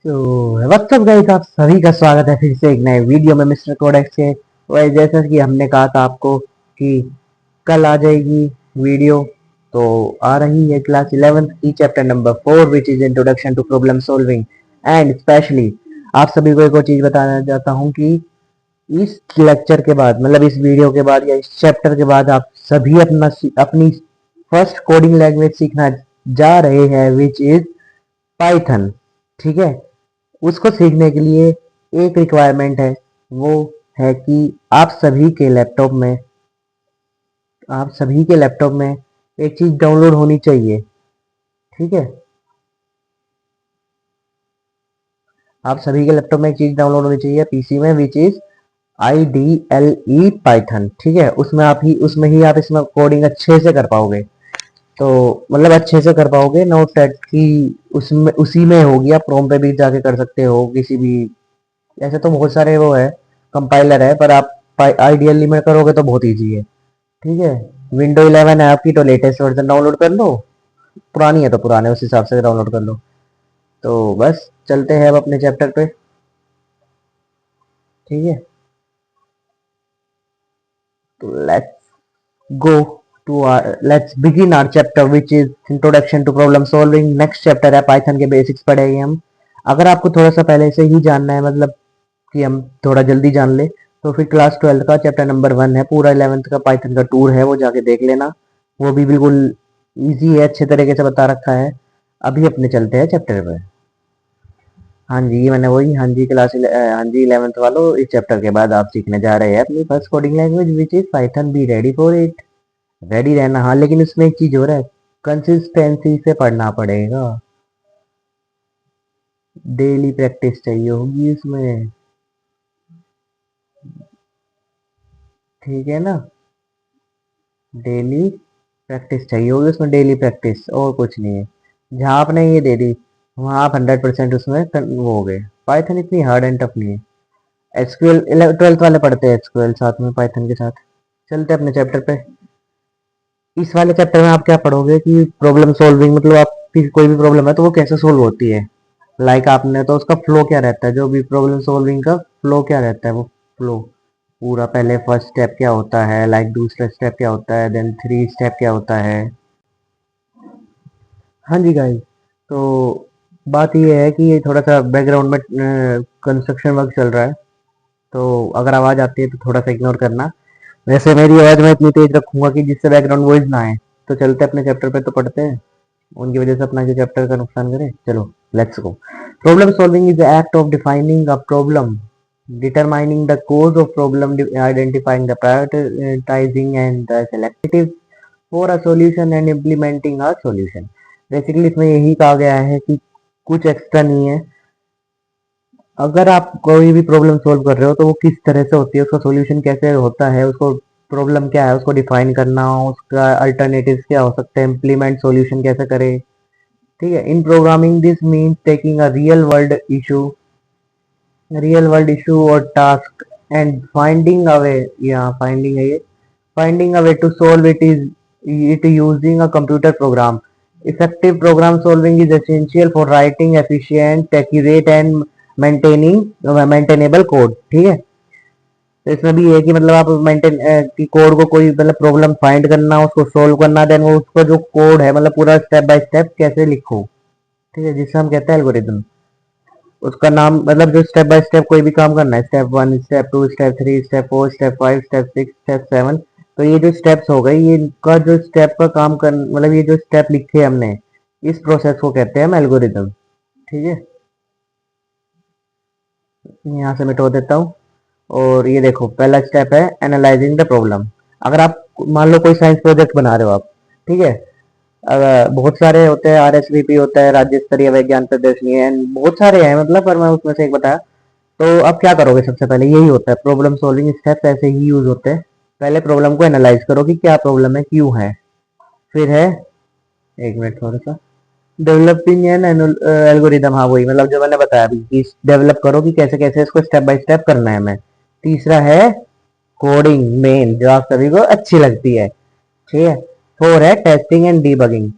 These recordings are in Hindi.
तो व्हाट्सअप गाइस, आप सभी का स्वागत है फिर से एक नए वीडियो में मिस्टर कोडेक्स के। वही जैसा कि हमने कहा था आपको कि कल आ जाएगी वीडियो, तो आ रही है क्लास 11th की chapter number 4 which is introduction to problem solving. And specially आप सभी को एक और चीज बताना चाहता हूँ कि इस लेक्चर के बाद, मतलब इस वीडियो के बाद या इस चैप्टर के बाद, आप सभी अपनी फर्स्ट कोडिंग लैंग्वेज सीखना जा रहे हैं विच इज पाइथन। ठीक है, उसको सीखने के लिए एक रिक्वायरमेंट है, वो है कि आप सभी के लैपटॉप में एक चीज डाउनलोड होनी चाहिए। ठीक है, आप सभी के लैपटॉप में एक चीज डाउनलोड होनी चाहिए पीसी में, विच इज IDLE पाइथन। ठीक है, उसमें ही आप इसमें कोडिंग अच्छे से कर पाओगे। तो मतलब अच्छे से कर पाओगे, नोट दैट कि उसमें उसी में होगी। आप क्रोम पे भी जाके कर सकते हो, किसी भी, ऐसे तो बहुत सारे वो है, कंपाइलर है, पर आप आइडियली में करोगे तो बहुत इजी है। ठीक है, विंडो 11 है आपकी तो लेटेस्ट वर्जन डाउनलोड कर लो, पुरानी है तो पुराने उस हिसाब से डाउनलोड कर लो। तो बस चलते हैं अब अपने चैप्टर पे। ठीक है, तो let's begin our chapter which is introduction to problem solving. Next chapter है पाइथन के बेसिक्स पढ़ेंगे हम। अगर आपको थोड़ा सा पहले से ही जानना है, मतलब कि हम थोड़ा जल्दी जान ले, तो फिर क्लास 12 का चैप्टर नंबर 1 है, पूरा 11th का पाइथन का टूर है, वो जाके देख लेना। वो भी बिल्कुल इजी है, अच्छे तरीके से बता रखा है। अभी अपने चलते हैं चैप्टर पे। हाँ जी, ये मैंने वही, हाँ जी 11th वालों, इस चैप्टर के बाद आप सीखने जा रहे हैं अपनी first coding language which is Python. Be ready for it. Ready रहना, हाँ, लेकिन इसमें एक चीज हो रहा है, कंसिस्टेंसी से पढ़ना पड़ेगा। डेली प्रैक्टिस चाहिए होगी इसमें। ठीक है ना, डेली प्रैक्टिस चाहिए होगी उसमें, डेली प्रैक्टिस और कुछ नहीं है। जहाँ आपने ये दे दी वहाँ आप 100% उसमें वो हो गए। पाइथन इतनी हार्ड एंड टफ नहीं है। एसक्यूएल 12th वाले पढ़ते हैं एसक्यूएल साथ में पाइथन के साथ। चलते हैं अपने चैप्टर पे। इस वाले चैप्टर में आप क्या पढ़ोगे कि प्रॉब्लम सॉल्विंग, मतलब आपकी कोई भी प्रॉब्लम है तो वो कैसे सोल्व होती है। आपने तो उसका फ्लो क्या रहता है, जो भी प्रॉब्लम सॉल्विंग का फ्लो क्या रहता है, वो फ्लो पूरा, पहले फर्स्ट स्टेप क्या होता है, दूसरा स्टेप क्या होता है, देन थ्री स्टेप क्या होता है। हाँ जी गाइस, तो बात ये है कि ये थोड़ा सा बैकग्राउंड में कंस्ट्रक्शन वर्क चल रहा है, तो अगर आवाज़ आती है तो थोड़ा सा इग्नोर करना। वैसे मेरी आवाज़ मैं इतनी तेज रखूंगा कि जिससे बैकग्राउंड वॉइस ना आए। तो चलते अपने चैप्टर पे, तो पढ़ते हैं, उनकी वजह से अपना जो चैप्टर का नुकसान करे। चलो, let's go. Problem solving is the act of defining a problem, determining the cause of problem, identifying the prioritizing and the selective for a solution and implementing a solution। Basically इसमें यही कहा गया है कि कुछ एक्स्ट्रा नहीं है। अगर आप कोई भी प्रॉब्लम सोल्व कर रहे हो तो वो किस तरह से होती है, उसका सॉल्यूशन कैसे होता है, उसको प्रॉब्लम क्या है उसको डिफाइन करना, उसका अल्टरनेटिव क्या हो सकते हैं, इम्प्लीमेंट सॉल्यूशन कैसे करें। ठीक है, in programming this means taking a real world issue और task and finding a way, या फाइंडिंग है ये, finding a way to solve it using a computer program. Effective program solving is essential for writing efficient, accurate and maintainable code. ठीक है, तो इसमें भी ये है कि मतलब आप मेंटेन की कोड को, कोई मतलब प्रॉब्लम फाइंड करना, उसको सोल्व करना, देन वो उसका जो कोड है, मतलब पूरा स्टेप बाय स्टेप कैसे लिखो। ठीक है, जिसे हम कहते हैं एल्गोरिदम। उसका नाम, मतलब जो स्टेप बाय स्टेप कोई भी काम करना है, step 1, step 2, step 3, step 4, step 5, step 6, step 7। तो ये जो स्टेप्स हो गए, ये इनका जो स्टेप का काम कर, मतलब ये जो स्टेप लिखे हमने, इस प्रोसेस को कहते हैं हम एल्गोरिदम। ठीक है, यहाँ से मिटो देता हूँ। और ये देखो, पहला स्टेप है एनालाइजिंग द प्रॉब्लम। अगर आप मान लो कोई साइंस प्रोजेक्ट बना रहे हो आप, ठीक है, अगर बहुत सारे होते हैं, RSVP होता है, राज्य स्तरीय विज्ञान प्रदर्शनी है, बहुत सारे हैं मतलब, पर मैं उसमें से एक बताया। तो अब क्या करोगे, सबसे पहले यही होता है प्रॉब्लम सॉल्विंग स्टेप्स, ऐसे ही यूज होते हैं। पहले प्रॉब्लम को एनालाइज करो कि क्या प्रॉब्लम है, क्यों है। फिर है, एक मिनट थोड़ा सा, डेवलपिंग एन एल्गोरिदम, हाँ वही, मतलब जो मैंने बताया अभी कि डेवलप करो कि कैसे कैसे इसको स्टेप बाय स्टेप करना है हमें। तीसरा है कोडिंग, मेन जो आप सभी को अच्छी लगती है। ठीक है, 4 है टेस्टिंग एंड डीबगिंग।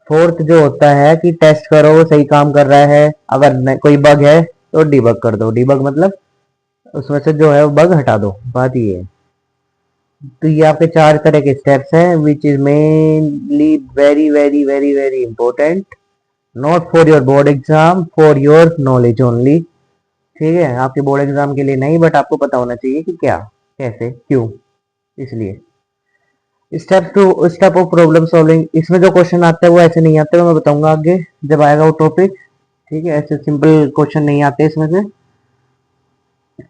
फोर्थ जो होता है कि टेस्ट करो वो सही काम कर रहा है, अगर कोई बग है तो डिबग कर दो। डिबग मतलब उसमें से जो है वो बग हटा दो, बात ये है। तो ये आपके 4 तरह के स्टेप्स हैं which is mainly very very very very important, not for your board exam, for your knowledge only. ठीक है, आपके बोर्ड एग्जाम के लिए नहीं, बट आपको पता होना चाहिए कि क्या, कैसे, क्यों, इसलिए। स्टेप ऑफ प्रॉब्लम सॉल्विंग, इसमें जो क्वेश्चन आते हैं वो ऐसे नहीं आते, वो मैं बताऊंगा आगे जब आएगा वो टॉपिक। ठीक है, ऐसे सिंपल क्वेश्चन नहीं आते इसमें से।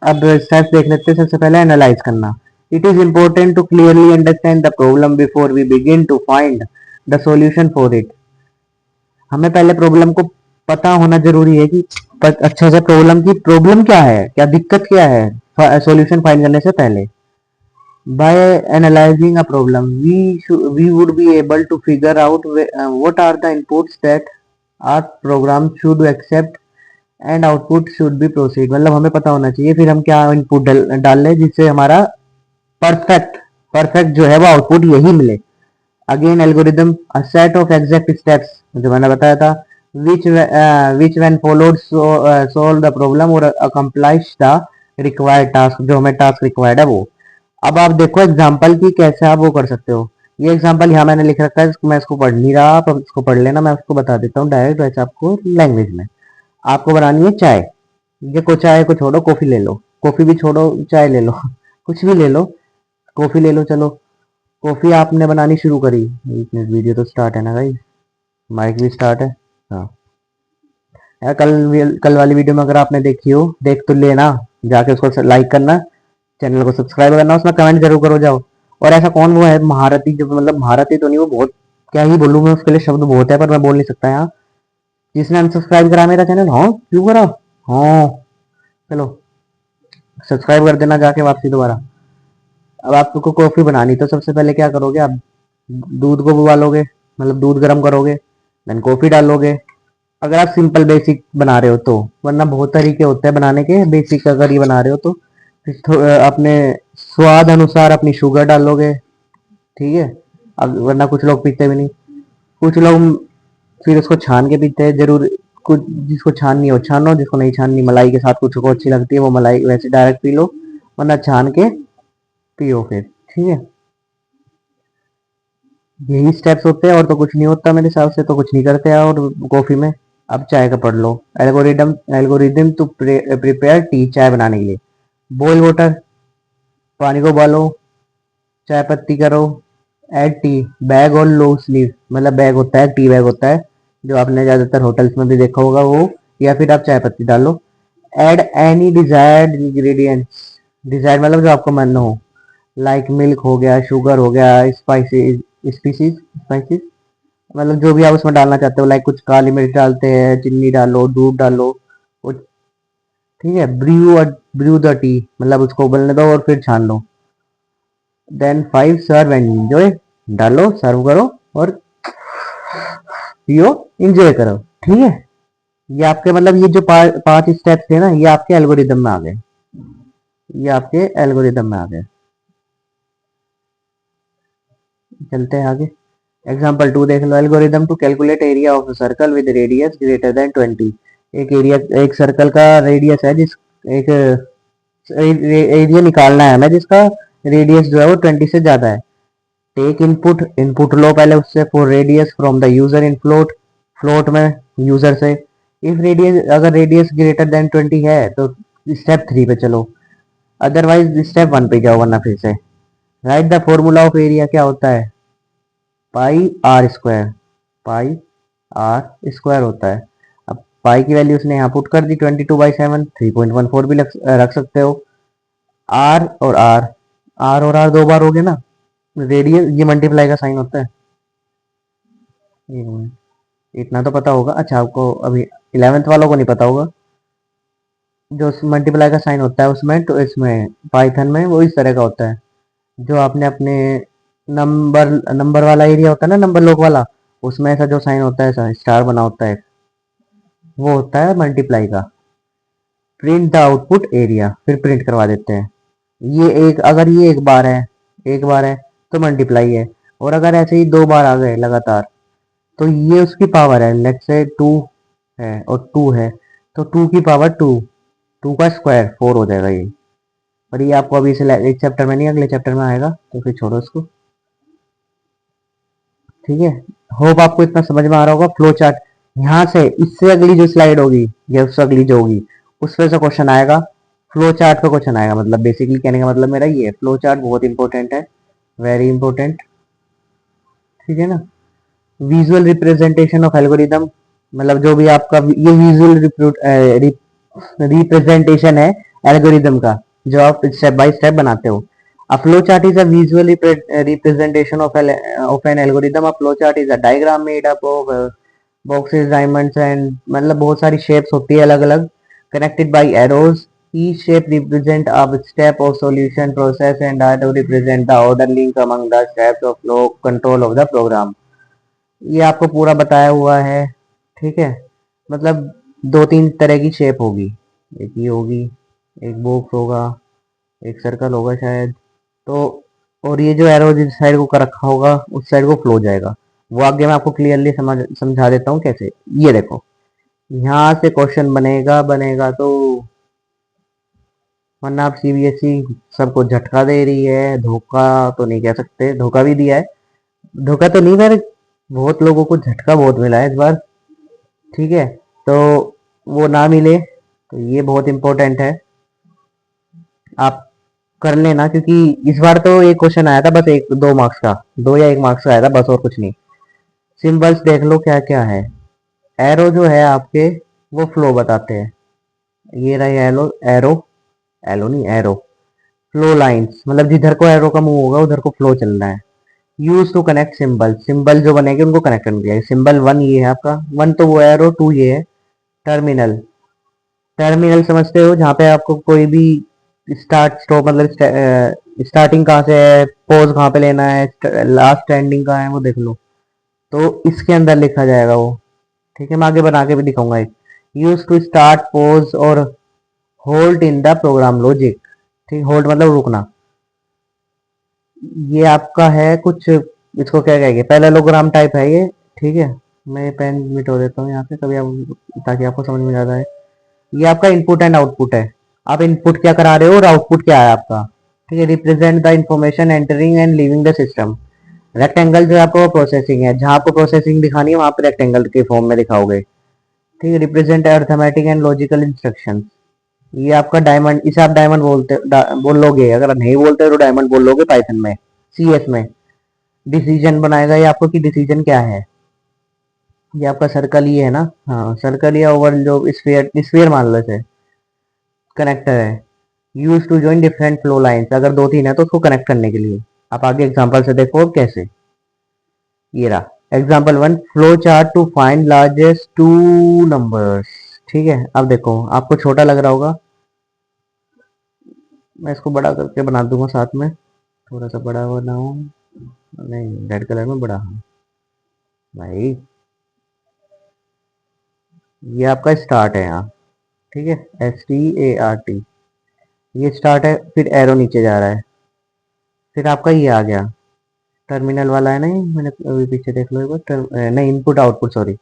अब स्टेप्स देख लेते हैं। सबसे पहले एनालाइज करना। It is important to clearly understand the problem before we begin to find the solution for it. हमें पहले प्रॉब्लम को पता होना जरूरी है कि अच्छा से प्रॉब्लम क्या है, क्या दिक्कत क्या है, सॉल्यूशन फाइंड करने से पहले। By analyzing a problem, we would be able to figure out what are the inputs that our program should accept and output should be proceed। मतलब हमें पता होना चाहिए फिर हम क्या इनपुट डाल लें जिससे हमारा परफेक्ट परफेक्ट जो है वो आउटपुट यही मिले। Again algorithm, a set of exact steps जो मैंने बताया था, which when followed solve the problem or accomplish the required task। जो हमें टास्क रिक्वायर्ड है वो। अब आप देखो एग्जाम्पल की कैसे आप वो कर सकते हो। ये एग्जाम्पल यहाँ मैंने लिख रखा है, मैं इसको पढ़ नहीं रहा, आप इसको पढ़ लेना, मैं उसको बता देता हूँ डायरेक्ट वैसे आपको लैंग्वेज में। आपको बनानी है चाय। ये को चाय को छोड़ो, कॉफी ले लो, कॉफी भी छोड़ो, चाय ले लो कुछ भी ले लो, कॉफी ले लो, चलो। कॉफी आपने बनानी शुरू करी। एक मिनट, वीडियो तो स्टार्ट है ना भाई, माइक भी स्टार्ट है। हाँ यार, कल वाली वीडियो में अगर आपने देखी हो, देख तो लेना, जाके उसको लाइक करना, चैनल को सब्सक्राइब करना, उसमें कमेंट जरूर करो जाओ। और ऐसा कौन वो है महारथी, जो मतलब महारथी तो नहीं, वो बहुत, क्या ही बोलूँ मैं, उसके लिए शब्द बहुत है पर मैं बोल नहीं सकता यहाँ, जिसने अनसब्सक्राइब करा मेरा चैनल। हाँ क्यों करा? हाँ चलो सब्सक्राइब कर देना जाके वापसी दोबारा। अब आपको कॉफी बनानी तो सबसे पहले क्या करोगे आप, दूध को उबालोगे, मतलब दूध गर्म करोगे, देन कॉफी डालोगे। अगर आप सिंपल बेसिक बना रहे हो तो, वरना बहुत तरीके होते हैं बनाने के। बेसिक अगर ये बना रहे हो तो फिर अपने स्वाद अनुसार अपनी शुगर डालोगे। ठीक है, अब वरना कुछ लोग पीते भी नहीं, कुछ लोग फिर उसको छान के पीते हैं। जरूर कुछ जिसको छाननी हो छानो, जिसको नहीं छाननी मलाई के साथ कुछ को अच्छी लगती है वो मलाई वैसे डायरेक्ट पी लो, वरना छान के पियो फिर। ठीक है, यही स्टेप्स होते हैं और तो कुछ नहीं होता मेरे हिसाब से, तो कुछ नहीं करते हैं और कॉफी में। अब चाय का पढ़ लो। एल्गोरिदम टू प्रिपेयर टी, चाय बनाने के लिए। बॉयल वाटर, पानी को उबालो, चाय पत्ती करो, ऐड टी, बैग और लो स्लीव, मतलब बैग होता है, टी बैग होता है जो आपने ज्यादातर होटल्स में भी देखा होगा वो, या फिर आप चाय पत्ती डालो। Add any desired ingredients, desired मतलब जो आपको मन हो, लाइक मिल्क हो गया, शुगर हो गया, स्पाइसेस, स्पाइसेस मतलब जो भी आप उसमें डालना चाहते हो, लाइक कुछ काली मिर्च डालते हैं, चीनी डालो, दूध डालो, ठीक है। ब्रू द टी मतलब उसको उबलने दो और फिर छान लो। देन 5 सर्व एंड एंजॉय, डालो, सर्व करो और पियो, एंजॉय करो। ठीक है, ये आपके मतलब ये जो 5 स्टेप्स थे ना, ये आपके एल्गोरिदम में आ गए, ये आपके एल्गोरिदम में आ गए। चलते हैं आगे। एग्जाम्पल 2 देख लो। Algorithm to calculate area of circle with radius greater than 20। एक एरिया, एक सर्कल का रेडियस है, जिस एक एरिया निकालना है हमें जिसका रेडियस जो है वो 20 से ज्यादा है। टेक इनपुट, इनपुट लो पहले उससे, for radius from the user in float, float में यूजर से। इफ रेडियस, अगर रेडियस ग्रेटर देन 20 है तो स्टेप 3 पे चलो, अदरवाइज स्टेप 1 पे जाओ, वरना फिर से। Write the formula of area, क्या होता है, pi r square, pi r square होता है। अब पाई की वैल्यू उसने यहाँ पुट कर दी 22/7, 3.14 भी रख सकते हो। आर और आर, आर और आर 2 बार हो गए ना, रेडियस ये मल्टीप्लाई का साइन होता है। एक मिनट, इतना तो पता होगा। अच्छा आपको अभी 11th वालों को नहीं पता होगा, जो मल्टीप्लाई का साइन होता है उसमें, तो इसमें पाइथन में वो इस तरह का होता है। जो आपने अपने नंबर नंबर वाला एरिया होता है ना, नंबर लॉक वाला, उसमें ऐसा जो साइन होता है, ऐसा स्टार बना होता है, वो होता है मल्टीप्लाई का। प्रिंट द आउटपुट एरिया, फिर प्रिंट करवा देते हैं। ये एक, अगर ये एक बार है, एक बार है तो मल्टीप्लाई है, और अगर ऐसे ही 2 बार आ गए लगातार तो ये उसकी पावर है, लेट्स से 2 है और 2 है, तो 2 की पावर 2, 2 का स्क्वायर 4 हो जाएगा ये। और ये आपको अभी इस चैप्टर में नहीं, अगले चैप्टर में आएगा, तो फिर छोड़ो इसको। ठीक है, होप आपको इतना समझ में आ रहा होगा। फ्लो चार्ट यहाँ से इससे अगली जो स्लाइड होगी या उससे अगली जो होगी उस पर से क्वेश्चन आएगा, फ्लो चार्ट पे क्वेश्चन आएगा। मतलब बेसिकली कहने का मतलब मेरा ये है, फ्लो चार्ट बहुत इंपॉर्टेंट है, वेरी इंपॉर्टेंट। ठीक है ना। विजुअल रिप्रेजेंटेशन ऑफ एल्गोरिदम, मतलब जो भी आपका ये विजुअल रिप्रेजेंटेशन है एल्गोरिदम का, जो आप स्टेप बाय स्टेप बनाते हो। A flowchart is a visual representation of an algorithm. A flowchart is a diagram made up of boxes, diamonds and मतलब बहुत सारी shapes होती है अलग अलग, connected by arrows. Each shape represent a step of solution process and arrow represent the order link among the steps of flow control of the program. ये आपको पूरा बताया हुआ है। ठीक है, मतलब दो तीन तरह की शेप होगी, एक ये होगी, एक बॉक्स होगा, एक सर्कल होगा शायद। तो और ये जो एरो जिस साइड को कर रखा होगा उस साइड को फ्लो जाएगा। वो आगे मैं आपको क्लियरली समझा देता हूँ कैसे। ये देखो, यहाँ से क्वेश्चन बनेगा बनेगा तो, वरना आप सीबीएसई सबको झटका दे रही है, धोखा तो नहीं कह सकते, धोखा भी दिया है, धोखा तो नहीं, मैंने बहुत लोगों को झटका बहुत मिला है इस बार। ठीक है, तो वो ना मिले तो ये बहुत इंपॉर्टेंट है, आप कर लेना, क्योंकि इस बार तो एक क्वेश्चन आया था बस, एक 2 मार्क्स का, 2 या 1 मार्क्स का आया था बस, और कुछ नहीं। सिंबल्स देख लो क्या क्या है। एरो जो है आपके वो फ्लो बताते हैं, ये रहे एरो, एरो, एलो नहीं एरो। फ्लो लाइंस मतलब जिधर को एरो का मूव होगा उधर को फ्लो चलना है। Use to connect symbol, symbol जो बनेंगे उनको कनेक्ट करना है। सिंबल 1 ये है आपका, 1 तो वो एरो, 2 ये है। टर्मिनल, टर्मिनल समझते हो, जहाँ पे आपको कोई भी स्टार्ट स्टॉप मतलब स्टार्टिंग कहाँ से है, पोज कहाँ पे लेना है, लास्ट एंडिंग कहाँ है वो देख लो, तो इसके अंदर लिखा जाएगा वो। ठीक है, मैं आगे बना के भी दिखाऊंगा एक। यूज टू स्टार्ट पोज और hold in the program logic. ठीक, होल्ड मतलब रुकना। ये आपका है कुछ, इसको क्या कहेंगे, पैरेललोग्राम टाइप है ये। ठीक है, मैं पेन मिटो देता हूँ यहाँ से कभी आप, ताकि आपको समझ में ज्यादा है। ये आपका इनपुट एंड आउटपुट है, आप इनपुट क्या करा रहे हो और आउटपुट क्या है आपका। ठीक है, represent the information entering and leaving the system. Rectangle जो है आपको प्रोसेसिंग है, जहां आपको प्रोसेसिंग दिखानी है वहां पे रेक्टेंगल के फॉर्म में दिखाओगे। ठीक है, represent arithmetic and logical instruction. ये आपका डायमंड, इसे आप डायमंड बोल लोगे, अगर नहीं बोलते तो डायमंड बोल लोगे पाइथन में, सीएस में। डिसीजन बनाएगा ये आपको कि डिसीजन क्या है। ये आपका सर्कल ही है ना, हाँ सर्कल या ओवल जो स्फीयर, स्फीयर मान लो इसे, कनेक्टर है। Use to join different flow lines, अगर दो तीन है तो उसको कनेक्ट करने के लिए। आप आगे एग्जांपल से देखो अब कैसे। ये रहा example 1, flow chart to find largest 2 numbers. ठीक है, अब देखो आपको छोटा लग रहा होगा, मैं इसको बड़ा करके बना दूंगा साथ में, थोड़ा सा बड़ा बनाऊं, नहीं रेड कलर में बड़ा, हाँ भाई। ये आपका स्टार्ट है यहाँ, ठीक है, START, ये स्टार्ट है, फिर एरो नीचे जा रहा है, फिर आपका ये आ गया टर्मिनल वाला है, नहीं मैंने अभी पीछे देख लो एक बार, नहीं इनपुट आउटपुट सॉरी।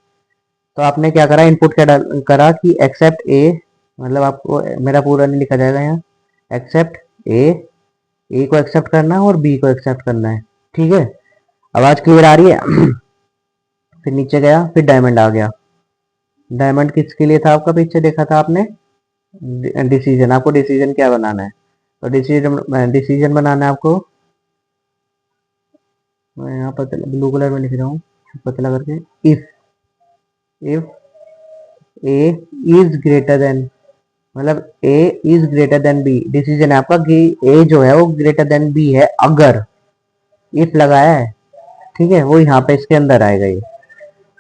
तो आपने क्या करा, इनपुट क्या करा कि एक्सेप्ट ए, मतलब आपको मेरा पूरा नहीं लिखा जाएगा यहाँ, एक्सेप्ट ए, ए को एक्सेप्ट करना है और बी को एक्सेप्ट करना है। ठीक है, आवाज क्लियर आ रही है। फिर नीचे गया, फिर डायमंड आ गया। डायमंड किसके लिए था आपका, पीछे देखा था आपने, डिसीजन, आपको डिसीजन क्या बनाना है, तो डिसीजन डिसीजन बनाना है आपको। मैं यहाँ पर ब्लू कलर में लिख रहा हूँ पतला करके, if, if A is greater than, मतलब A is greater than B, decision है आपका कि ए जो है वो ग्रेटर देन बी है, अगर इफ लगाया है। ठीक है, वो यहाँ पे इसके अंदर आएगा ये।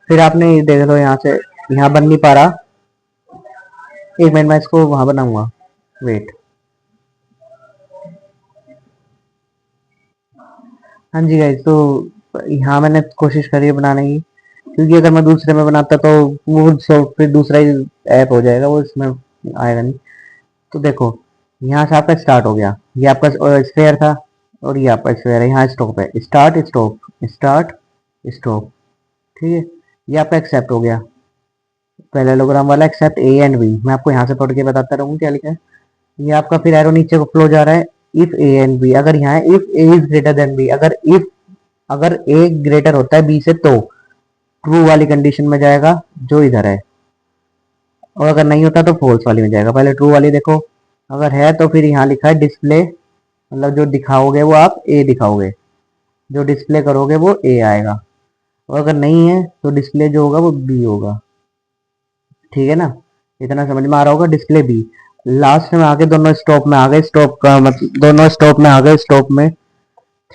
फिर आपने ये देख लो यहाँ से, यहाँ बन नहीं पा रहा, एक मिनट मैं इसको वहां बनाऊंगा, वेट। हाँ जी गाइस, तो यहाँ मैंने कोशिश करी है बनाने की, क्योंकि अगर मैं दूसरे में बनाता तो वो फिर दूसरा ही ऐप हो जाएगा, वो इसमें आएगा नहीं। तो देखो यहाँ से आपका स्टार्ट हो गया, ये आपका स्फेयर था और ये आपका स्फेयर है, यहाँ स्टॉप है, स्टार्ट स्टॉप स्टार्ट स्टॉप। ठीक है, ये आपका एक्सेप्ट हो गया, पैरेललोग्राम वाला एक्सेप्ट ए एंड बी। मैं आपको यहाँ से पढ़ के बताता रहूँ क्या लिखा है। ये आपका फिर एरो नीचे को फ्लो जा रहा है, इफ ए एंड बी, अगर यहाँ है if A is greater than B, अगर ए ग्रेटर होता है बी से तो ट्रू वाली कंडीशन में जाएगा जो इधर है, और अगर नहीं होता तो फॉल्स वाली में जाएगा। पहले ट्रू वाली देखो, अगर है तो फिर यहाँ लिखा है डिस्प्ले, मतलब जो दिखाओगे वो आप ए दिखाओगे, जो डिस्प्ले करोगे वो ए आएगा, और अगर नहीं है तो डिस्प्ले जो होगा वो बी होगा। ठीक है ना, इतना समझ में आ रहा होगा। डिस्प्ले बी, लास्ट में आके दोनों स्टॉप में आ गए, स्टॉप का मतलब दोनों स्टॉप में आ गए, स्टॉप में।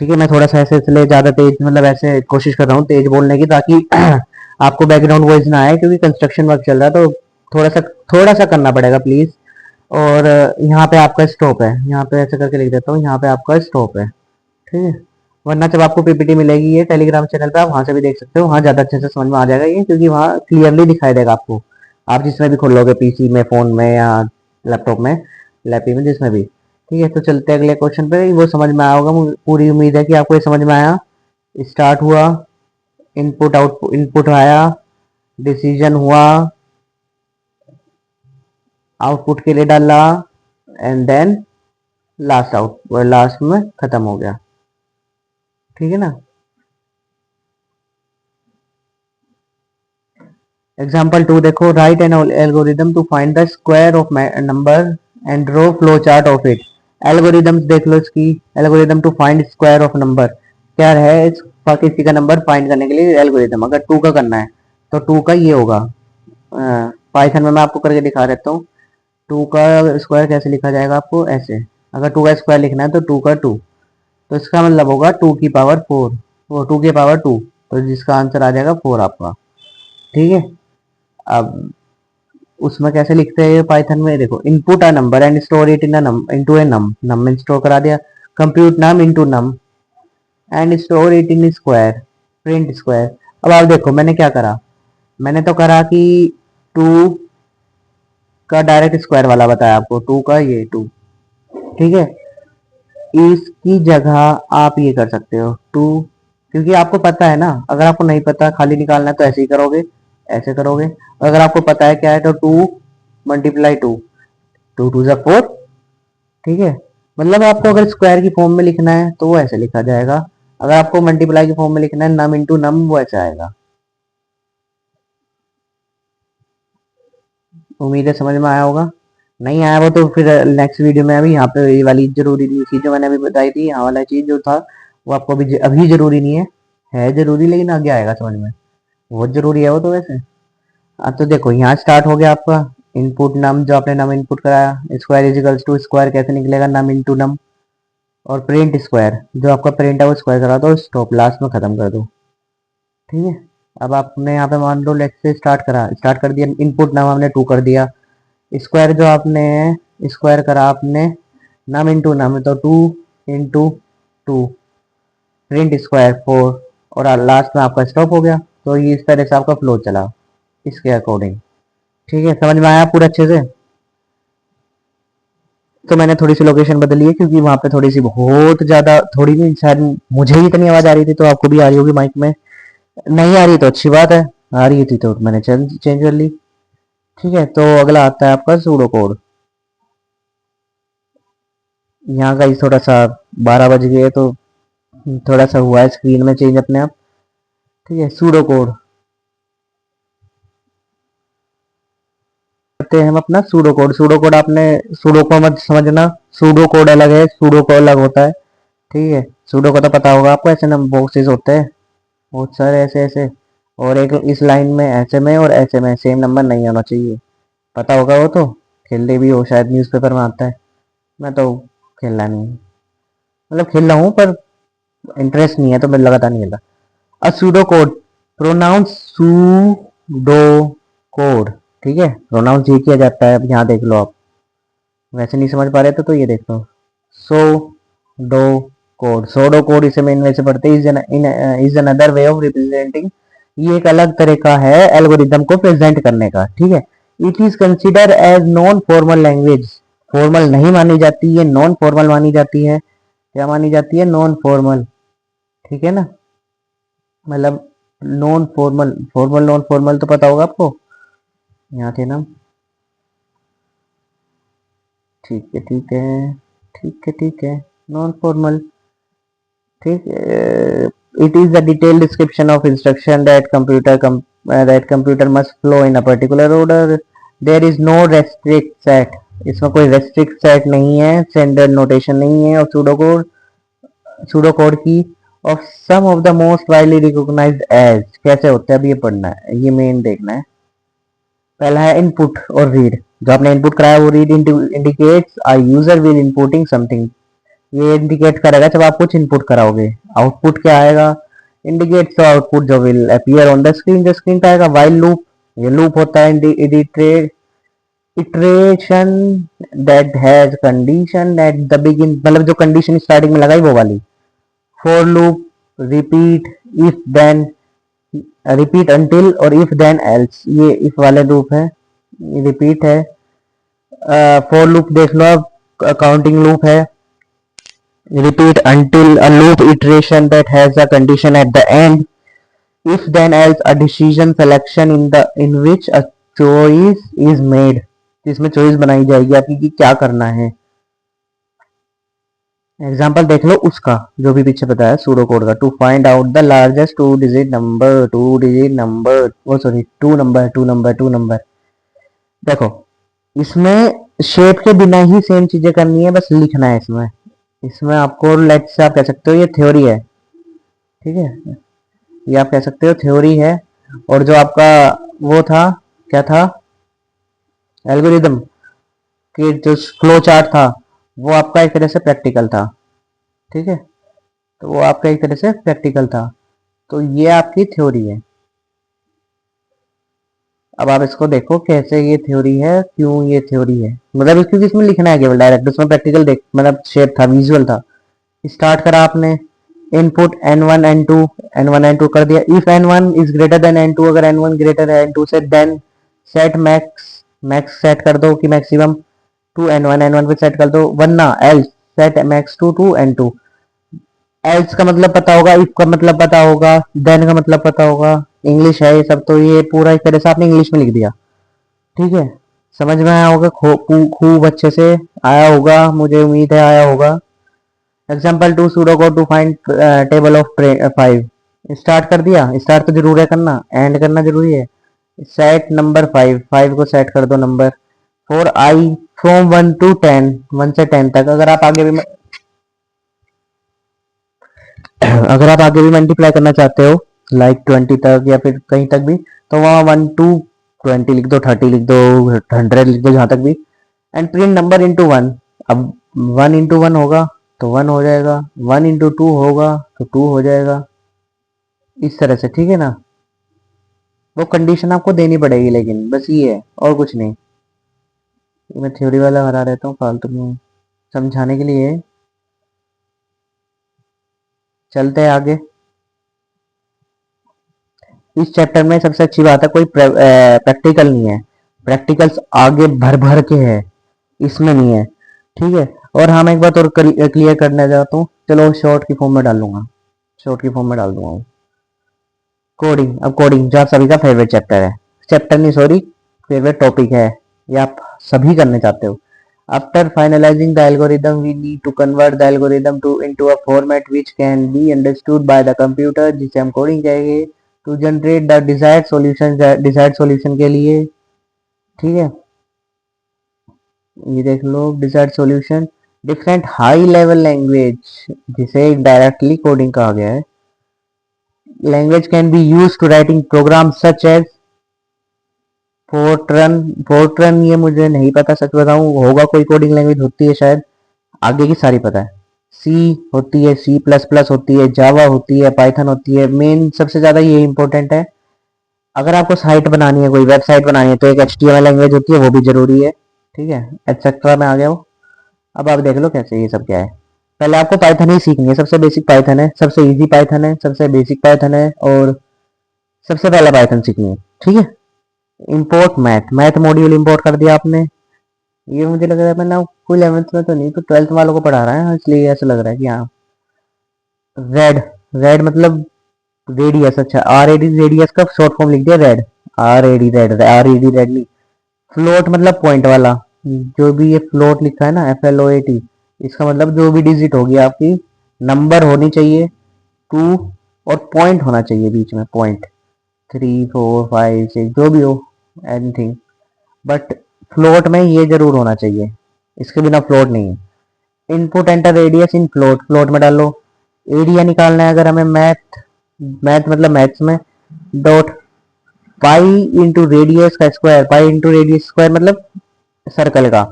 ठीक है, मैं थोड़ा सा ऐसे इसलिए ज्यादा तेज मतलब ऐसे कोशिश कर रहा हूँ तेज बोलने की, ताकि आपको बैकग्राउंड वॉइस ना आए, क्योंकि कंस्ट्रक्शन वर्क चल रहा है तो थोड़ा सा करना पड़ेगा प्लीज। और यहाँ पे आपका स्टॉप है, यहाँ पे ऐसे करके लिख देता हूँ, यहाँ पे आपका स्टॉप है। ठीक है, वरना जब आपको पीपीटी मिलेगी ये टेलीग्राम चैनल पे, आप वहां से भी देख सकते हो, वहां ज्यादा अच्छे से समझ में आ जाएगा ये, क्योंकि वहाँ क्लियरली दिखाई देगा आपको। आप जिसमें भी खोलोगे, पीसी में, फोन में, या लैपटॉप में, लैपी में, जिसमें भी। ठीक है, तो चलते हैं अगले क्वेश्चन पे। वो समझ में आया होगा, मुझे पूरी उम्मीद है कि आपको ये समझ में आया। स्टार्ट हुआ, इनपुट आउटपुट, इनपुट आया, डिसीजन हुआ, आउटपुट के लिए डाला, एंड देन लास्ट में खत्म हो गया। ठीक है ना। एग्जाम्पल 2 देखो, write an algorithm to find the square of number and draw flow chart of it. Algorithms देख लो इसकी, algorithm to find square of number क्या है, किसी का नंबर फाइंड करने के लिए एल्गोरिदम, अगर 2 का करना है तो 2 का ये होगा। पाइथन में मैं आपको करके दिखा देता हूँ। 2 का स्क्वायर कैसे लिखा जाएगा आपको, ऐसे। अगर 2 का स्क्वायर लिखना है तो 2 का 2, तो इसका मतलब होगा 2 की पावर 4, वो 2 की पावर 2, तो जिसका आंसर आ जाएगा 4 आपका। ठीक है, अब उसमें कैसे लिखते हैं पाइथन में, देखो, input a number and store it in into a num, num में स्टोर करा दिया, compute num into num and store it in square, print square. अब आप देखो मैंने क्या करा, मैंने तो करा कि 2 का डायरेक्ट स्क्वायर वाला बताया आपको, 2 का ये 2। ठीक है, इसकी जगह आप ये कर सकते हो 2, क्योंकि आपको पता है ना, अगर आपको नहीं पता खाली निकालना है तो ऐसे ही करोगे, ऐसे करोगे। अगर आपको पता है क्या है तो 2 मल्टीप्लाई 2, 2 2 4। ठीक है, मतलब आपको अगर स्क्वायर की फॉर्म में लिखना है तो वो ऐसे लिखा जाएगा, अगर आपको मल्टीप्लाई की फॉर्म में लिखना है नम इंटू नम, वो ऐसे आएगा। उम्मीद है समझ में आया होगा। नहीं आया वो तो फिर नेक्स्ट वीडियो में, अभी यहाँ पे ये वाली जरूरी नहीं चीज जो मैंने अभी बताई थी, यहाँ वाला चीज जो था वो आपको अभी जरूरी नहीं है जरूरी, लेकिन आगे आएगा समझ में, बहुत जरूरी है वो तो वैसे। अब तो देखो यहाँ स्टार्ट हो गया आपका इनपुट नम, जो आपने नम इनपुट कराया, स्क्वायर इजिकल्स टू स्क्वायर कैसे निकलेगा, नम इंटू नम, और प्रिंट स्क्वायर, जो आपका प्रिंट है वो स्क्वायर करा दो, स्टॉप लास्ट में खत्म कर दो। ठीक है, अब आपने यहाँ पे मान लो लेट्स से स्टार्ट कर दिया, इनपुट नाम हमने 2 कर दिया, स्क्वायर जो आपने स्क्वायर करा आपने नम इंटू नम, तो 2 इंटू 2, प्रिंट स्क्वायर 4, और लास्ट में आपका स्टॉप हो गया। तो ये इस तरह से आपका फ्लो चला इसके अकॉर्डिंग। ठीक है, समझ में आया पूरा अच्छे से। तो मैंने थोड़ी सी लोकेशन बदली है, क्योंकि वहां पे थोड़ी सी बहुत ज्यादा, थोड़ी नहीं शायद मुझे ही इतनी आवाज आ रही थी, तो आपको भी आ रही होगी माइक में। नहीं आ रही तो अच्छी बात है, आ रही थी तो मैंने चेंज कर ली। ठीक है, तो अगला आता है आपका सूडो कोड। यहाँ का थोड़ा सा 12 बज गए, तो थोड़ा सा हुआ है स्क्रीन में चेंज अपने आप। ठीक है, सूडो कोड करते हैं हम अपना सूडो कोड। सूडो कोड आपने, सूडो को मत समझना, सूडो कोड अलग है, सूडो को अलग होता है। ठीक है, सूडो को तो पता होगा आपको, ऐसे ना बॉक्सेस होते हैं बहुत सारे ऐसे ऐसे, और एक इस लाइन में ऐसे में और ऐसे में सेम नंबर नहीं होना चाहिए, पता होगा वो तो, खेलते भी हो शायद, न्यूज़पेपर में आता है। मैं तो खेलना नहीं, मतलब खेल रहा हूँ पर इंटरेस्ट नहीं है, तो मैं लगातार नहीं खेलता। A pseudo code, pronounce pseudo code. ठीक है, प्रोनाउंस ये किया जाता है, अब यहाँ देख लो आप, वैसे नहीं समझ पा रहे तो ये देख लो, pseudo code, pseudo code इसे मेन वैसे पढ़ते हैं, is another way of representing, ये एक अलग तरीका है एल्गोरिदम को प्रेजेंट करने का। ठीक है, it is consider as non formal language, formal नहीं मानी जाती है, नॉन फॉर्मल मानी जाती है। क्या मानी जाती है, नॉन फॉर्मल। ठीक है ना, मतलब non formal, formal non formal तो पता होगा आपको, यहाँ थे ना। ठीक है ठीक है ठीक है ठीक है, नॉन फॉर्मल, ठीक है। It is the detail description of instruction that computer must flow in a particular order, there is no restrict set, इसमें कोई रेस्ट्रिक्ट सेट नहीं है, स्टैंडर्ड नोटेशन नहीं है, और सूडो कोड की of some of the most widely recognised as, कैसे होते हैं अब ये पढ़ना है, ये मेन देखना है। पहला है इनपुट और रीड, जो आपने इनपुट कराया वो read indicates a user will inputting something, ये इंडिकेट करेगा जब आप कुछ इनपुट कराओगे। आउटपुट क्या आएगा, इंडिकेट्स आउटपुट जो will appear on the screen, जो स्क्रीन पे आएगा। वाइल लूप, ये लूप होता है iteration that has condition at the begin, मतलब जो कंडीशन स्टार्टिंग में लगाई वो वाली। For loop, repeat, if then, repeat until और इफ देन एल्स, ये इफ वाले लूप है, रिपीट है। फॉर लूप देख लो आप, काउंटिंग लूप है। Repeat until a loop iteration that has a condition at the end. If then else a decision selection in which a choice is made, इसमें चॉइस बनाई जाएगी आपकी कि क्या करना है। एग्जाम्पल देख लो उसका जो भी पीछे बताया सूडो कोड का, to find out the largest two digit number, वो सॉरी टू नंबर। देखो इसमें शेप के बिना ही सेम चीजें करनी है, बस लिखना है इसमें। इसमें आपको लेट से आप कह सकते हो ये थ्योरी है, ठीक है, ये आप कह सकते हो थ्योरी है। और जो आपका वो था, क्या था, एल्गोरिदम कि जो फ्लो चार्ट था, वो आपका एक तरह से प्रैक्टिकल था, ठीक है, तो वो आपका एक तरह से प्रैक्टिकल था। तो ये आपकी थ्योरी है। अब आप इसको देखो कैसे ये थ्योरी है, क्यों ये थ्योरी है, मतलब क्योंकि इसमें लिखना है केवल डायरेक्ट, उसमें प्रैक्टिकल देख मतलब शेप था, विजुअल था। स्टार्ट करा आपने, इनपुट n1 n2 कर दिया। If n1 is greater then n2, अगर n1 ग्रेटर है n2 से, देन सेट मैक्स सेट कर दो कि मैक्सिमम टू n1 पे सेट कर दो, वरना else set max to n2। Else का मतलब पता होगा, इफ का मतलब पता होगा, देन का मतलब पता होगा, इंग्लिश है ये सब, तो ये पूरा एक तरह से आपने इंग्लिश में लिख दिया, ठीक है। समझ में आया होगा, खूब अच्छे से आया होगा, मुझे उम्मीद है आया होगा। Example two pseudo code to find table of 5, start कर दिया, स्टार्ट तो जरूर है करना, एंड करना जरूरी है। सेट नंबर 5 को सेट कर दो number. For I from 1 to 10, 1 से 10 तक, अगर आप आगे भी मल्टीप्लाई करना चाहते हो लाइक 20 तक या फिर कहीं तक भी, तो वहाँ 1 to 20 लिख दो, 30 लिख दो, 100 लिख दो, जहाँ तक भी, एंड प्रिंट नंबर इंटू 1। अब 1 into 1 होगा तो 1 हो जाएगा, 1 into 2 होगा तो 2 हो जाएगा, इस तरह से, ठीक है ना। वो कंडीशन आपको देनी पड़ेगी, लेकिन बस ये है और कुछ नहीं। मैं थ्योरी वाला हरा रहता हूँ फालतू में, समझाने के लिए। चलते हैं आगे। इस चैप्टर में सबसे अच्छी बात है कोई प्रैक्टिकल नहीं है, प्रैक्टिकल्स आगे भर भर के है, इसमें नहीं है, ठीक है। और हम एक बात और क्लियर करने जाता हूँ, चलो शॉर्ट की फॉर्म में डाल लूंगा, शॉर्ट की फॉर्म में डाल दूंगा। कोडिंग, अब कोडिंग जो आप सभी का फेवरेट चैप्टर है, चैप्टर नहीं सॉरी, फेवरेट टॉपिक है, ये आप सभी करने चाहते हो। After finalizing the algorithm we need to convert the algorithm to into a format which can be understood by the computer, जिसे हम कोडिंग कहेंगे, to generate the desired solution के लिए, ठीक है। ये देख लो desired solution, different high level language, जिसे डायरेक्टली कोडिंग कहा गया है। Language can be use to writing program such as Fortran, ये मुझे नहीं पता, सच बताऊं, होगा कोई कोडिंग लैंग्वेज होती है शायद, आगे की सारी पता है। सी होती है, C++ होती है, जावा होती है, पाइथन होती है, मेन सबसे ज्यादा ये इंपॉर्टेंट है। अगर आपको साइट बनानी है, कोई वेबसाइट बनानी है, तो एक HTML लैंग्वेज होती है, वो भी जरूरी है, ठीक है, एक्सेट्रा में आ गया वो। अब आप देख लो कैसे ये सब क्या है। पहले आपको पाइथन ही सीखनी है, सबसे बेसिक पाइथन है, सबसे इजी पाइथन है, सबसे बेसिक पाइथन है, और सबसे पहला पाइथन सीखनी है, ठीक है। इंपोर्ट मैथ मॉड्यूल इंपोर्ट कर दिया आपने, ये मुझे लग रहा है मैंने कोई 11th में तो नहीं, तो 12th वालों को पढ़ा रहा है, इसलिए ऐसा लग रहा है कि हाँ। रेड, रेड मतलब रेडियस, अच्छा आर एडी रेडियस का शॉर्ट फॉर्म लिख दिया rad, R A D rad, R A D rad नहीं। फ्लोट मतलब पॉइंट वाला, जो भी ये फ्लोट लिखा है ना FLOAT, इसका मतलब जो भी डिजिट होगी आपकी नंबर होनी चाहिए 2 और पॉइंट होना चाहिए बीच में, पॉइंट 3 4 5 6 जो भी हो, एनीथिंग, बट फ्लोट में ये जरूर होना चाहिए, इसके बिना फ्लोट नहीं है। इनपुट एंटर रेडियस इन फ्लोट, फ्लोट में डालो। एरिया निकालना है अगर हमें मैथ, मैथ मतलब मैथ्स में, डॉट पाई इंटू रेडियस का square, pi into radius square मतलब सर्कल का,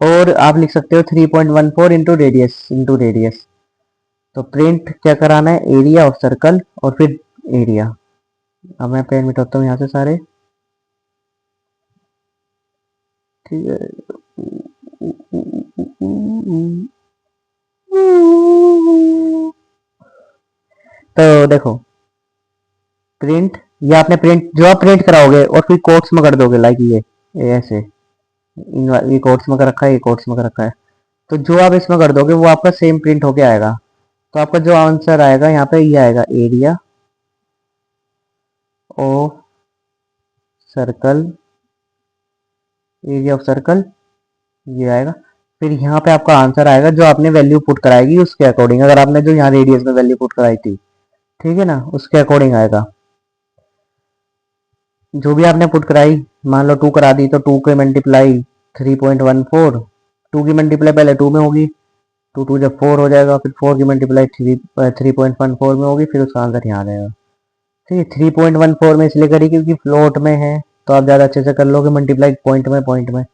और आप लिख सकते हो 3.14 इंटू रेडियस। तो प्रिंट क्या कराना है, एरिया ऑफ सर्कल और फिर एरिया। अब मैं पेन मिटाता हूँ यहाँ से सारे, ठीक है। तो देखो प्रिंट, ये आपने प्रिंट जो आप प्रिंट कराओगे और फिर कोट्स में कर दोगे, लाइक ये ऐसे, ये कोट्स में कर रखा है, ये कोट्स में कर रखा है, तो जो आप इसमें कर दोगे वो आपका सेम प्रिंट होके आएगा। तो आपका जो आंसर आएगा यहाँ पे ये आएगा, area of circle, area of circle ये आएगा। फिर यहाँ पे आपका आंसर आएगा जो आपने वैल्यू पुट कराएगी उसके अकॉर्डिंग, अगर आपने जो यहाँ रेडियस में वैल्यू पुट कराई थी, ठीक है ना, उसके अकॉर्डिंग आएगा। जो भी आपने पुट कराई, मान लो 2 करा दी तो 2 के मल्टीप्लाई 3.14, 2 की मल्टीप्लाई पहले 2 में होगी, 2 2 जब 4 हो जाएगा, फिर 4 की मल्टीप्लाई 3.14 में होगी, फिर उसका आंसर यहाँ आ जाएगा। ठीक है, 3.14 में इसलिए करी क्योंकि फ्लोट में है, तो आप ज़्यादा अच्छे से कर लोगे मल्टीप्लाई पॉइंट में, पॉइंट में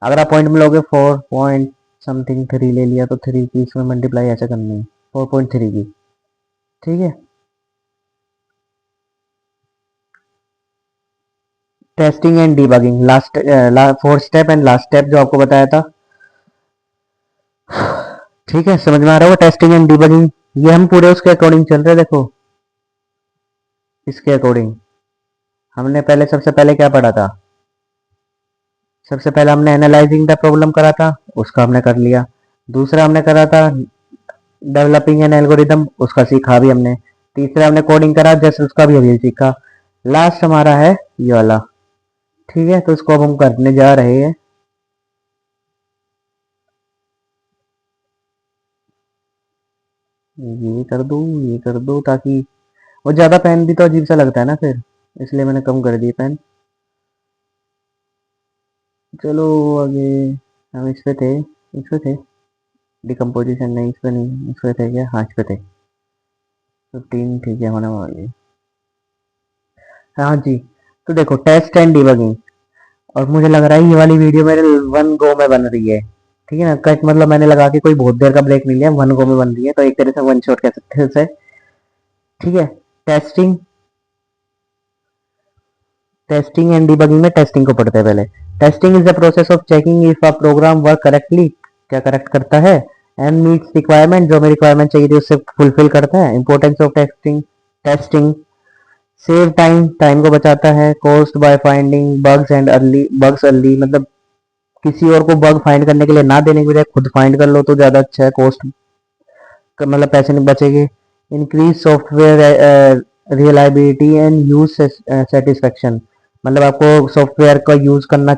अगर आप पॉइंट में लोगे 4 पॉइंट समथिंग 3 ले लिया तो 3 की इसमें मल्टीप्लाई ऐसे करनी है 4.3 की, ठीक है। Testing and debugging, last fourth step and last step जो आपको बताया था, ठीक है, समझ में आ रहा होगा। टेस्टिंग एंड डीबगिंग ये हम पूरे उसके अकॉर्डिंग चल रहे हैं, देखो इसके अकॉर्डिंग हमने पहले सबसे पहले क्या पढ़ा था, सबसे पहले हमने एनालाइजिंग द प्रॉब्लम करा था, उसका हमने कर लिया। दूसरा हमने करा था डेवलपिंग एन एल्गोरिदम, उसका सीखा भी हमने। तीसरा हमने कोडिंग करा, जैसे उसका भी अभी सीखा। लास्ट हमारा है ये वाला, ठीक है, तो इसको अब हम करने जा रहे हैं। ये कर दो, ये कर दो, ताकि वो ज़्यादा पेन भी तो अजीब सा लगता है ना फिर, इसलिए मैंने कम कर दिया पेन। चलो आगे, हम इस पे थे, इस पे थे, डिकम्पोजिशन नहीं, इस पे नहीं, इस पे थे क्या, हाँ इस पे थे। 15 ठीक है, होने वाली, हाँ जी। तो देखो टेस्ट एंड डिबगिंग, और मुझे लग रहा है ये वाली वीडियो मेरे 1 गो में बन रही है, ठीक है ना, कट मतलब मैंने लगा के कोई बहुत देर का ब्रेक नहीं लिया, 1 गो में बन रही है, तो एक तरह से 1 शॉट कह सकते हैं उसे, ठीक है। टेस्टिंग, टेस्टिंग एंड डिबगिंग में टेस्टिंग को पढ़ते हैं पहले। Testing is the process of checking if a program work correctly, क्या करेक्ट करता है, एंड मीट्स रिक्वायरमेंट, जो हमें रिक्वायरमेंट चाहिए थी उससे फुलफिल करता है। Importance of testing, testing save time, time को बचाता है। Cost by finding bugs and early, bugs early मतलब किसी और को बग फाइंड करने के लिए ना देने के बजाय खुद फाइंड कर लो तो ज़्यादा अच्छा है, कॉस्ट मतलब पैसे नहीं बचेंगे। Increase software reliability and use satisfaction, मतलब आपको सॉफ्टवेयर का यूज़ करना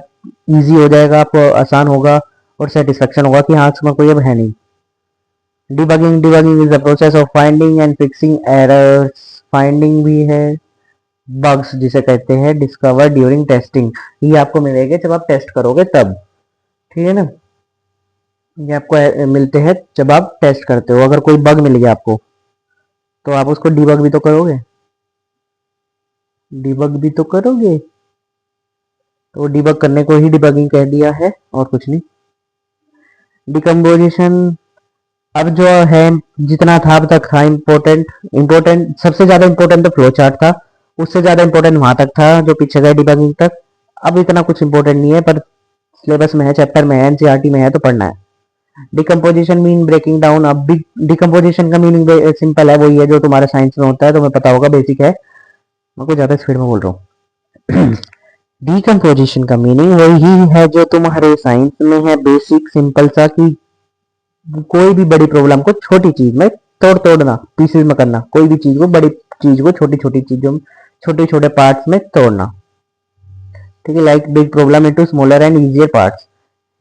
इजी हो जाएगा, आपको आसान होगा, और सेटिस्फेक्शन होगा कि हाँ इसमें कोई अब है नहीं। Debugging, debugging is the process of finding and fixing errors, finding भी है, बग्स जिसे कहते हैं डिस्कवर ड्यूरिंग टेस्टिंग, ये आपको मिलेंगे जब आप टेस्ट करोगे तब, ठीक है ना, ये आपको मिलते हैं जब आप टेस्ट करते हो। अगर कोई बग मिल गया आपको तो आप उसको डिबग भी तो करोगे, डिबग भी तो करोगे, तो डिबग करने को ही डिबगिंग कह दिया है और कुछ नहीं। डिकम्पोजिशन, अब जो है जितना था अब तक था इम्पोर्टेंट, इम्पोर्टेंट सबसे ज्यादा इम्पोर्टेंट तो फ्लो चार्ट था, उससे ज्यादा इम्पोर्टेंट वहां तक था जो पीछे गए डिबगिंग तक। अब इतना कुछ इम्पोर्टेंट नहीं है, पर सिलेबस में है, चैप्टर में है, एनसीईआरटी में है, तो पढ़ना है। डिकम्पोजिशन मीन ब्रेकिंग डाउन, अब भी डिकम्पोजिशन का मीनिंग सिंपल है, वही है जो तुम्हारे साइंस में होता है, तुम्हें पता होगा, बेसिक है, मैं कुछ ज्यादा स्पीड में बोल रहा हूँ। डिकम्पोजिशन का मीनिंग वही है जो तुम्हारे साइंस में है, बेसिक सिंपल सा, कि कोई भी बड़ी प्रॉब्लम को छोटी चीज में तोड़ना, पीसेस में करना, कोई भी चीज को, बड़ी चीज को छोटी छोटी चीजों में, छोटे छोटे पार्ट्स में तोड़ना। ठीक है, like big problem into smaller and easier parts.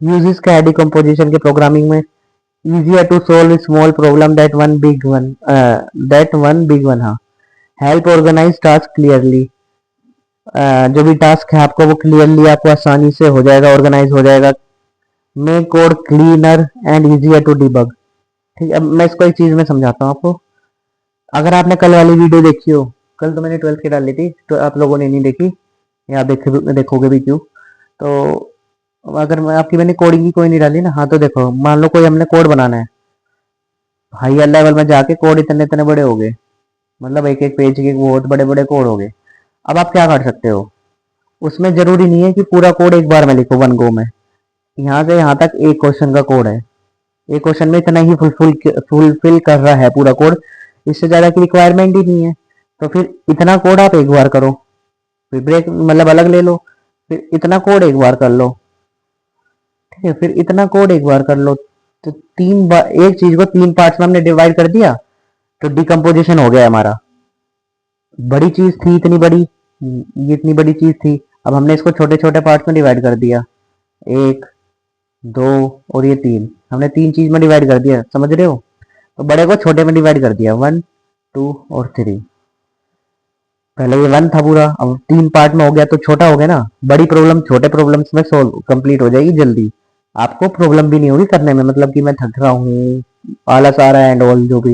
Uses का है डिकम्पोजिशन के प्रोग्रामिंग में, easier to solve small problem that one big one, हाँ। हेल्प ऑर्गेनाइज टास्क क्लियरली, जो भी टास्क है आपको वो क्लियरली आपको आसानी से हो जाएगा, ऑर्गेनाइज हो जाएगा। Make code cleaner and easier to debug. ठीक है, अब मैं इसको एक चीज में समझाता हूँ आपको। अगर आपने कल वाली वीडियो देखी हो, कल तो मैंने 12th की डाली थी, तो आप लोगों ने नहीं देखी, या देखोगे भी क्यों, तो अगर आपकी मैंने कोडिंग की कोई नहीं डाली ना, हाँ तो देखो, मान लो कोई हमने कोड बनाना है, हायर लेवल में जाके कोड इतने इतने बड़े हो गए, मतलब एक एक पेज के बहुत बड़े बड़े कोड हो गए। अब आप क्या कर सकते हो, उसमें जरूरी नहीं है कि पूरा कोड एक बार में लिखो वन गो में। यहाँ से यहाँ तक एक क्वेश्चन का कोड है, एक क्वेश्चन में इतना ही फुलफिल कर रहा है पूरा कोड, इससे ज्यादा की रिक्वायरमेंट ही नहीं है। तो फिर इतना कोड आप एक बार करो, फिर ब्रेक मतलब अलग ले लो, फिर इतना कोड एक बार कर लो। ठीक है, फिर इतना कोड एक बार कर लो, तो तीन बार एक चीज को तीन पार्ट्स में हमने डिवाइड कर दिया, तो डिकम्पोजिशन हो गया हमारा। बड़ी चीज थी इतनी बड़ी, ये इतनी बड़ी चीज थी, अब हमने इसको छोटे छोटे पार्ट्स में डिवाइड कर दिया, एक, दो और ये तीन, हमने तीन चीज में डिवाइड कर दिया, समझ रहे हो। तो बड़े को छोटे में डिवाइड कर दिया, 1, 2 और 3। पहले ये 1 था पूरा, अब तीन पार्ट में हो गया तो छोटा हो गया ना। बड़ी प्रॉब्लम छोटे प्रॉब्लम्स में सोल्व कंप्लीट हो जाएगी जल्दी, आपको प्रॉब्लम भी नहीं होगी करने में, मतलब कि मैं थक रहा हूँ, आलस आ रहा है एंड ऑल जो भी।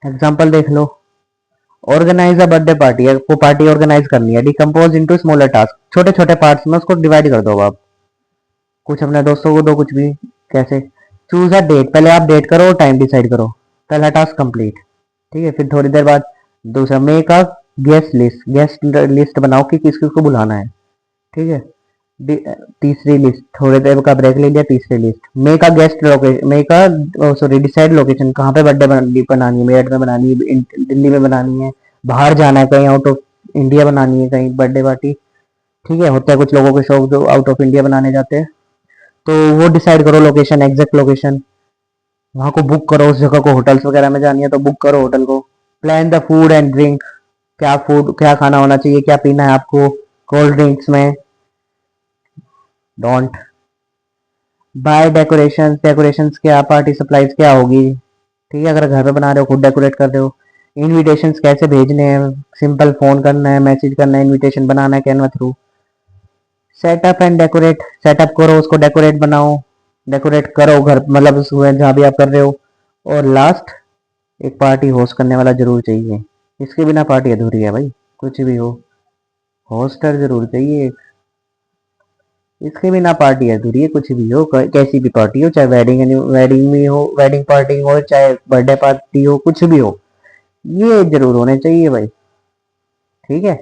एग्जाम्पल देख लो, ऑर्गेनाइज अ बर्थडे पार्टी, आपको पार्टी ऑर्गेनाइज करनी है, डिकम्पोज इनटू स्मॉलर टास्क, छोटे छोटे पार्ट्स में उसको डिवाइड कर दो आप, कुछ अपने दोस्तों को दो, कुछ भी। कैसे, चूज अ डेट, पहले आप डेट करो और टाइम डिसाइड करो, पहला टास्क कंप्लीट। ठीक है, फिर थोड़ी देर बाद दूसरा, मेक अ गेस्ट लिस्ट बनाओ कि किस किस को बुलाना है। ठीक है, तीसरी लिस्ट, थोड़ी देर का ब्रेक ले लिया, तीसरी list, make a guest location, make a sorry decide location, कहाँ पे बर्थडे बनानी है, मेरठ में बनानी है, दिल्ली में बनानी है, बाहर जाना है कहीं आउट ऑफ इंडिया बनानी है कहीं बर्थडे पार्टी। ठीक है, होता है कुछ लोगों के शौक जो आउट ऑफ इंडिया बनाने जाते हैं, तो वो डिसाइड करो लोकेशन, एग्जैक्ट लोकेशन, वहां को बुक करो, उस जगह को, होटल्स वगैरह में जानी है तो बुक करो होटल को। Plan the food and drink, क्या खाना होना चाहिए, क्या पीना है आपको, कोल्ड ड्रिंक्स में डोंट बाय डेकोरेशंस क्या, पार्टी सप्लाईज क्या होगी। ठीक है, अगर घर पे बना रहे हो, खुद डेकोरेट कर रहे हो। इनविटेशंस कैसे भेजने हैं, सिंपल फोन करना है, मैसेज करना है, इनविटेशन बनाना है Canva through. Setup and decorate, setup करो उसको, डेकोरेट बनाओ, डेकोरेट करो घर, मतलब उसमें जहाँ भी आप कर रहे हो। और लास्ट, एक पार्टी होस्ट करने वाला जरूर चाहिए, इसके बिना पार्टी अधूरी है भाई, कुछ भी हो, होस्टर जरूर चाहिए, इसके बिना पार्टी अधूरी है, कुछ भी हो, कैसी भी पार्टी हो, चाहे वेडिंग में हो, वेडिंग पार्टी हो, चाहे बर्थडे पार्टी हो, कुछ भी हो, ये जरूर होने चाहिए भाई। ठीक है,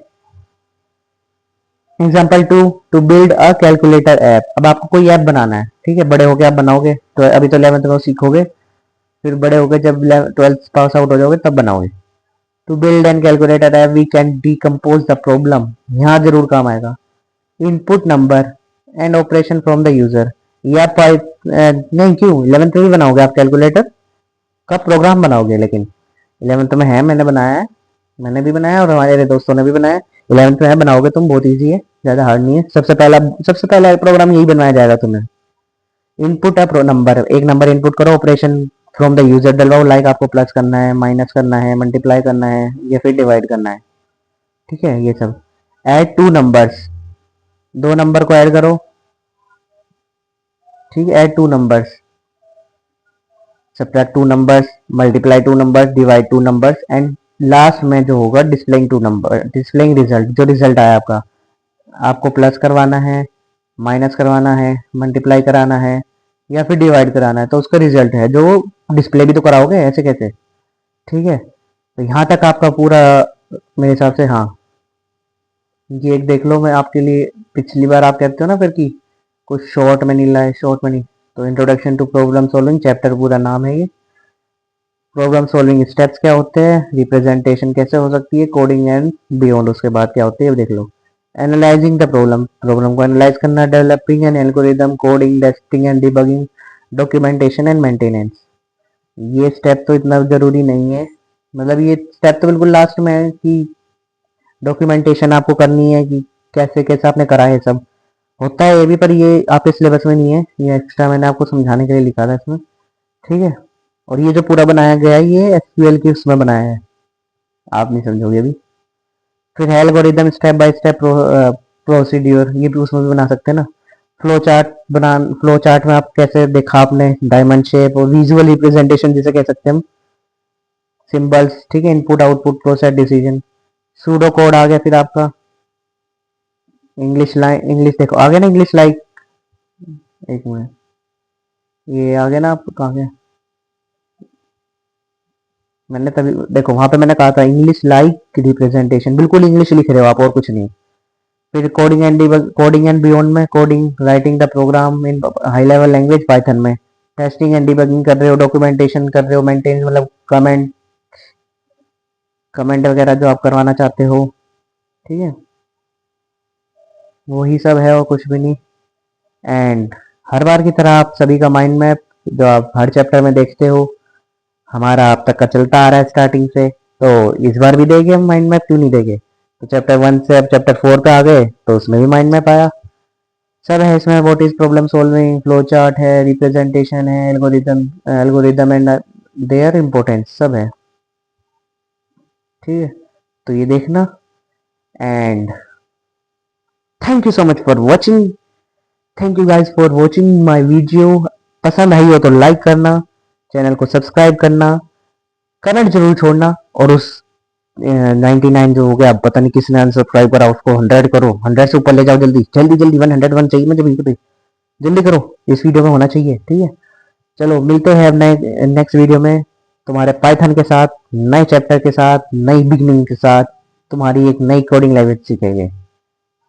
example to build a calculator app, अब आपको कोई ऐप बनाना है, ठीक है, बड़े होके आप बनाओगे, तो अभी तो 11th में सीखोगे, फिर बड़े होके जब 12th पास आउट हो जाओगे तब बनाओगे। To build and calculator app we can decompose the problem, यहाँ जरूर काम आएगा। Input number and operation from the user, या नहीं, क्यों 11th में भी बनाओगे आप कैलकुलेटर का प्रोग्राम बनाओगे, लेकिन 11th में है, मैंने बनाया है, मैंने भी बनाया और हमारे दोस्तों ने भी बनाया। 11th में है, बनाओगे तुम, बहुत इजी है, ज्यादा हार्ड नहीं है। सबसे पहला प्रोग्राम यही बनवाया जाएगा तुम्हें। इनपुट है नंबर, एक नंबर इनपुट करो, ऑपरेशन फ्रॉम द यूजर डलवाओ, लाइक आपको प्लस करना है, माइनस करना है, मल्टीप्लाई करना है, या फिर डिवाइड करना है। ठीक है, ये सब। ऐड टू नंबर्स, दो नंबर को ऐड करो। ठीक है, add two numbers, subtract two numbers, multiply two numbers, divide two numbers, and last में जो होगा displaying two number, displaying result, जो रिजल्ट आया आपका, आपको प्लस करवाना है, माइनस करवाना है, मल्टीप्लाई कराना है, या फिर डिवाइड कराना है, तो उसका रिजल्ट है जो डिस्प्ले भी तो कराओगे, ऐसे कैसे। ठीक है, तो यहाँ तक आपका पूरा मेरे हिसाब से, हाँ। ये एक देख लो, मैं आपके लिए, पिछली बार आप कहते हो ना फिर कि कुछ शॉर्ट में नहीं लाए, शॉर्ट में नहीं, तो introduction to problem solving chapter पूरा नाम है ये। प्रॉब्लम सॉल्विंग स्टेप्स क्या होते हैं, रिप्रेजेंटेशन कैसे हो सकती है, कोडिंग एंड बियॉन्ड, उसके बाद क्या होते हैं देख लो। एनालाइजिंग द प्रॉब्लम को एनालाइज करना, developing N algorithm, coding, testing and debugging, documentation and maintenance. ये स्टेप तो इतना ज़रूरी नहीं है, मतलब ये स्टेप तो बिल्कुल लास्ट में है कि डॉक्यूमेंटेशन आपको करनी है कि कैसे कैसे आपने करा है सब। होता है ये भी, पर ये आपके सिलेबस में नहीं है, ये एक्स्ट्रा मैंने आपको समझाने के लिए लिखा था इसमें, ठीक है। और ये जो पूरा बनाया गया है ये एसक्यूएल की उसमें बनाया है, आप नहीं समझोगे अभी। फिर है algorithm step by step procedure, ये भी उसमें भी बना सकते हैं ना। फ्लो चार्ट में आप कैसे देखा आपने, डायमंड शेप और विजुअल रिप्रेजेंटेशन जिसे कह सकते हैं हम, सिंबल्स, ठीक है, input output process decision. Pseudo code आ गया फिर आपका, इंग्लिश लाइन, इंग्लिश देखो आ गया ना, इंग्लिश लाइक, एक मिनट, ये आ गया ना, आप कहाँ गया, मैंने तभी देखो वहां पे मैंने कहा था इंग्लिश लाइक रिप्रेजेंटेशन, बिल्कुल इंग्लिश लिख रहे हो आप और कुछ नहीं। फिर कोडिंग एंड बियॉन्ड में coding writing the program in high level language Python में, टेस्टिंग एंड डिबगिंग कर रहे हो, डॉक्यूमेंटेशन कर रहे हो, मेंटेन मतलब कमेंट कमेंट वगैरह जो आप करवाना चाहते हो, ठीक है, वही सब है और कुछ भी नहीं। एंड हर बार की तरह आप सभी का माइंड मैप जो आप हर चैप्टर में देखते हो, हमारा अब तक का चलता आ रहा है स्टार्टिंग से, तो इस बार भी देंगे हम माइंड मैप, क्यों नहीं देंगे। तो चैप्टर 1 से अब चैप्टर 4 पे आ गए तो उसमें भी माइंड मैप आया, सब है इसमें। What is problem solving, flow chart है, रिप्रेजेंटेशन है, एल्गोरिदम एंड देयर इम्पोर्टेंस सब है, ठीक है। तो ये देखना। And thank you so much for watching, thank you guys for watching my video. पसंद आई हो तो लाइक करना, चैनल को सब्सक्राइब करना, कमेंट जरूर छोड़ना, और उस 99 जो हो गया, अब पता नहीं किसने अनसब्सक्राइब करा, उसको 100 करो, 100 से ऊपर ले जाओ, जल्दी जल्दी जल्दी, 101 चाहिए मुझे बिल्कुल, जल्दी करो, इस वीडियो में होना चाहिए, ठीक है। चलो मिलते हैं अब नए नेक्स्ट वीडियो में, तुम्हारे पाइथन के साथ, नए चैप्टर के साथ, नई बिगनिंग के साथ, तुम्हारी एक नई कोडिंग लैंग्वेज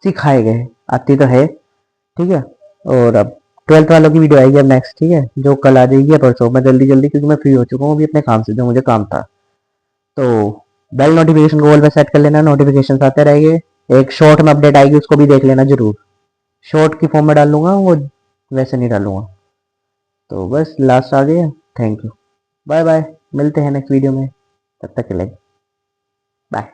सिखाए गए, आती तो है, ठीक है। और अब 12th वालों की वीडियो आएगी अब नेक्स्ट, ठीक है, जो कल आ जाएगी या परसों, मैं जल्दी जल्दी, क्योंकि मैं फ्री हो चुका हूँ अभी अपने काम से, जो मुझे काम था। तो बेल नोटिफिकेशन को ऑल पे सेट कर लेना, नोटिफिकेशन आते रहेंगे। एक शॉर्ट में अपडेट आएगी, उसको भी देख लेना जरूर, शॉर्ट की फॉर्म में डालूंगा वो, वैसे नहीं डालूंगा। तो बस लास्ट आ गया, थैंक यू, बाय बाय, मिलते हैं नेक्स्ट वीडियो में, तब तक के लिए बाय।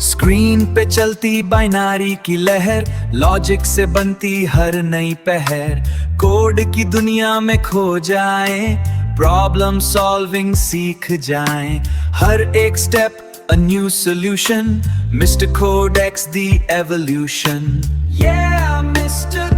स्क्रीन पे चलती बाइनरी की लहर, लॉजिक से बनती हर नई पहर, कोड की दुनिया में खो जाएं, प्रॉब्लम सॉल्विंग सीख जाएं, हर एक step a new solution, Mr. Codex the evolution, yeah Mr.